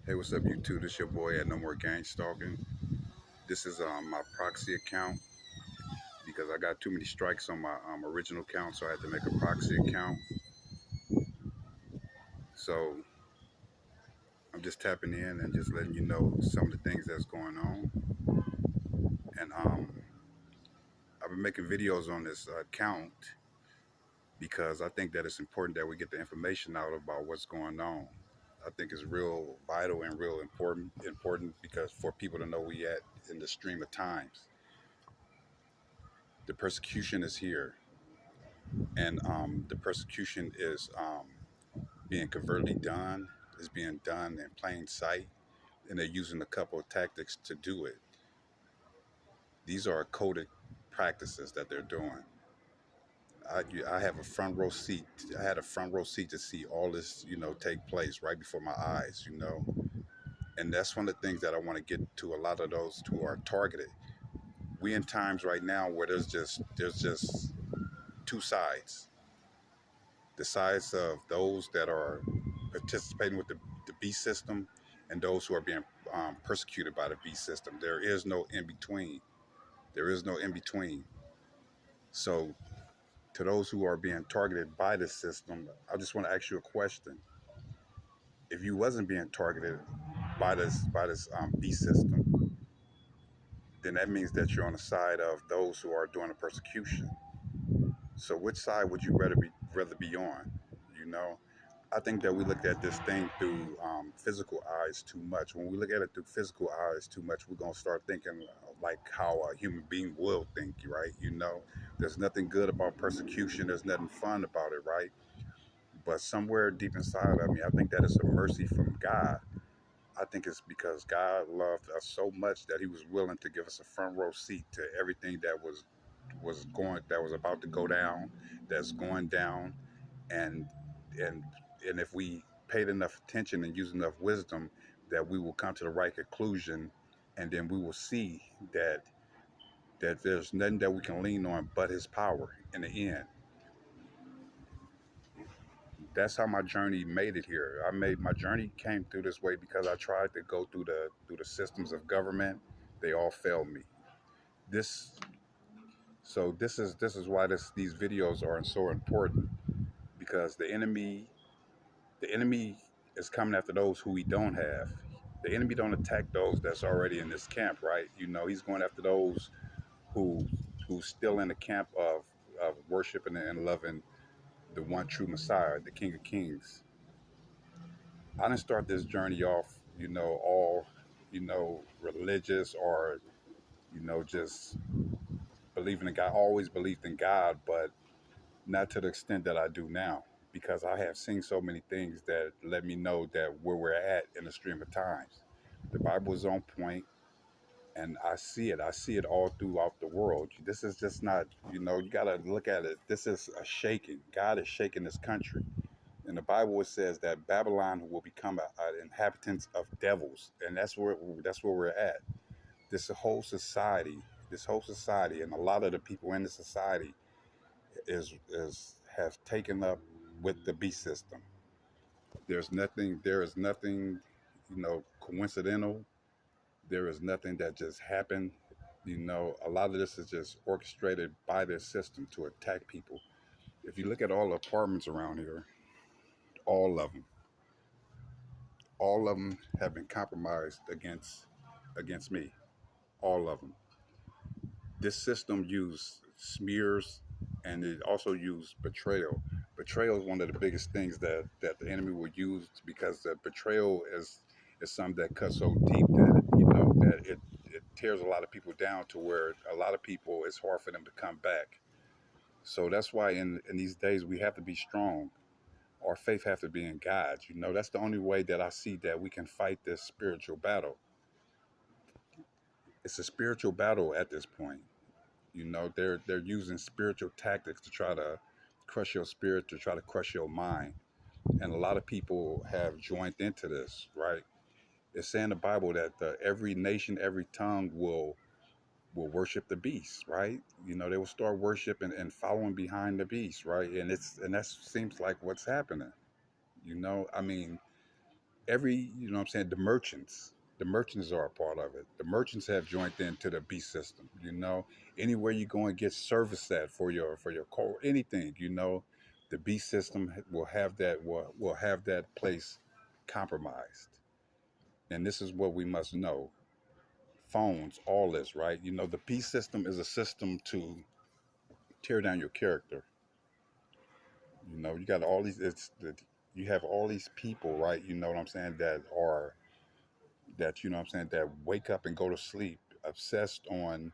Hey, what's up, YouTube? This your boy at No More Gang Stalking. This is my proxy account because I got too many strikes on my original account, so I had to make a proxy account. So I'm just tapping in and just letting you know some of the things that's going on. And I've been making videos on this account because I think that it's important that we get the information out about what's going on. I think it's real vital and real important because for people to know we at in the stream of times. The persecution is here, and the persecution is being covertly done, is being done in plain sight, and they're using a couple of tactics to do it. These are coded practices that they're doing. I have a front row seat. I had a front row seat to see all this, take place right before my eyes. And that's one of the things that I want to get to a lot of those who are targeted. We in times right now where there's just two sides. The sides of those that are participating with the beast system and those who are being persecuted by the beast system. There is no in between. There is no in between. So, to those who are being targeted by this system, I just want to ask you a question. If you wasn't being targeted by this beast system, then that means that you're on the side of those who are doing the persecution. So, which side would you rather be on? You know, I think that we look at this thing through physical eyes too much. When we look at it through physical eyes too much, we're gonna start thinking like how a human being will think, right? There's nothing good about persecution. There's nothing fun about it, right? But somewhere deep inside of me, I think that it's a mercy from God. I think it's because God loved us so much that He was willing to give us a front row seat to everything that was about to go down, that's going down, and and and if we paid enough attention and used enough wisdom, that we will come to the right conclusion, and then we will see that there's nothing that we can lean on but His power in the end. That's how my journey made it here. My journey came through this way because I tried to go through the systems of government. They all failed me. This this is why these videos are so important, because the enemy is coming after those who we don't have. The enemy don't attack those that's already in this camp, right? He's going after those who who's still in the camp of worshiping and loving the one true Messiah, the King of Kings. I didn't start this journey off, all, religious, or, just believing in God. I always believed in God, but not to the extent that I do now, because I have seen so many things that let me know that where we're at in the stream of times. The Bible is on point, and I see it. I see it all throughout the world. This is just not, you got to look at it. This is a shaking. God is shaking this country. In the Bible, it says that Babylon will become inhabitants of devils, and that's where we're at. This whole society, and a lot of the people in the society is have taken up with the beast system. There is nothing, coincidental. There is nothing that just happened. A lot of this is just orchestrated by this system to attack people. If you look at all the apartments around here, all of them, all of them have been compromised against me. All of them. This system used smears, and it also used betrayal. Betrayal is one of the biggest things that the enemy will use, because the betrayal is something that cuts so deep that it tears a lot of people down, to where a lot of people, it's hard for them to come back. So that's why in these days we have to be strong. Our faith has to be in God. That's the only way that I see that we can fight this spiritual battle. It's a spiritual battle at this point. They're using spiritual tactics to try to crush your spirit, to try to crush your mind. And a lot of people have joined into this, right? It's saying in the Bible that every nation, every tongue will worship the beast, right? They will start worshiping and following behind the beast, right? And that seems like what's happening. I mean, Every, you know what I'm saying, the merchants are a part of it. The merchants have joined into the beast system, you know. Anywhere you go and get service at for your car, anything, you know, the beast system will have that place compromised. And this is what we must know. Phones, all this, right? You know, the beast system is a system to tear down your character. You know, you got all these you have all these people, right? You know what I'm saying, that, you know what I'm saying, that wake up and go to sleep obsessing on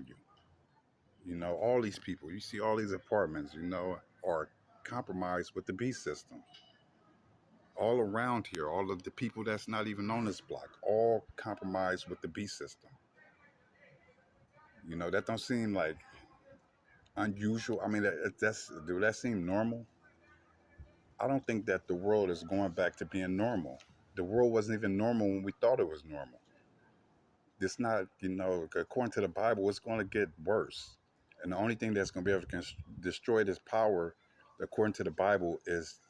you. You know, all these people, you see all these apartments, you know, are compromised with the B system. All around here, all of the people that's not even on this block, all compromised with the B system. You know, that don't seem like unusual. I mean, that's do that seem normal? I don't think that the world is going back to being normal. The world wasn't even normal when we thought it was normal. It's not, you know, according to the Bible, it's going to get worse. And the only thing that's going to be able to destroy this power, according to the Bible, is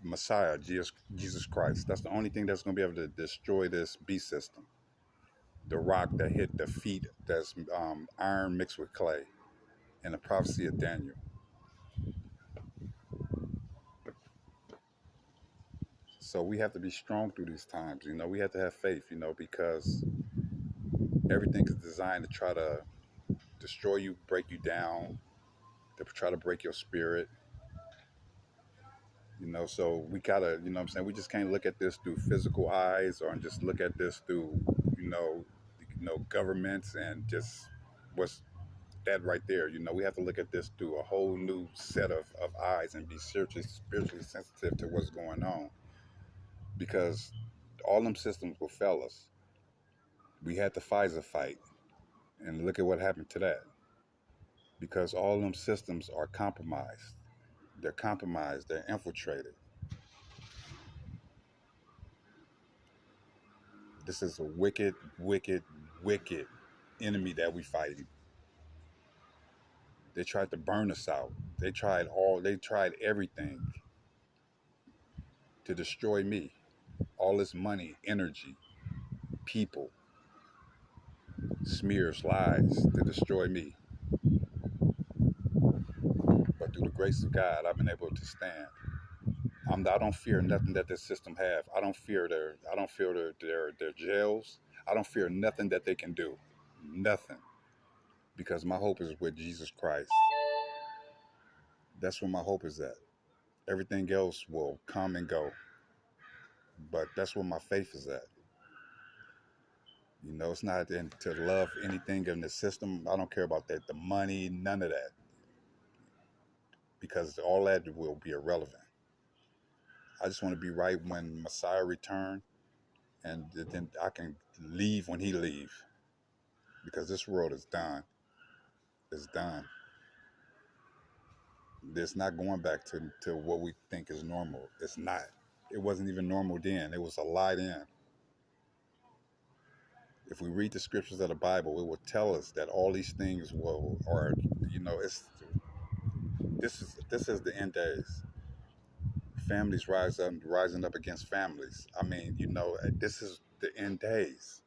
Messiah, Jesus Christ. That's the only thing that's going to be able to destroy this beast system. The rock that hit the feet, that's iron mixed with clay, in the prophecy of Daniel. So we have to be strong through these times. You know, we have to have faith. You know, because everything is designed to try to destroy you, break you down, to try to break your spirit. You know, so we gotta, you know what I'm saying, we just can't look at this through physical eyes or just look at this through, you know, governments and just what's that right there. You know, we have to look at this through a whole new set of eyes and be spiritually sensitive to what's going on. Because all them systems will fail us. We had the Pfizer fight, and look at what happened to that. Because all them systems are compromised. They're compromised, they're infiltrated. This is a wicked, wicked, wicked enemy that we fighting. They tried to burn us out. They tried everything to destroy me. All this money, energy, people, smears, lies to destroy me. But through the grace of God, I've been able to stand. I don't fear nothing that this system have. I don't fear their jails. I don't fear nothing that they can do. Nothing. Because my hope is with Jesus Christ. That's where my hope is at. Everything else will come and go. But that's where my faith is at. You know, it's not to love anything in the system. I don't care about that, the money, none of that, because all that will be irrelevant. I just want to be right when Messiah return, and then I can leave when he leave, because this world is done. It's done. It's not going back to what we think is normal. It's not. It wasn't even normal then. It was a lie then. If we read the scriptures of the Bible, it will tell us that all these things will, or you know, this is the end days. Families rising up against families. I mean, you know, this is the end days.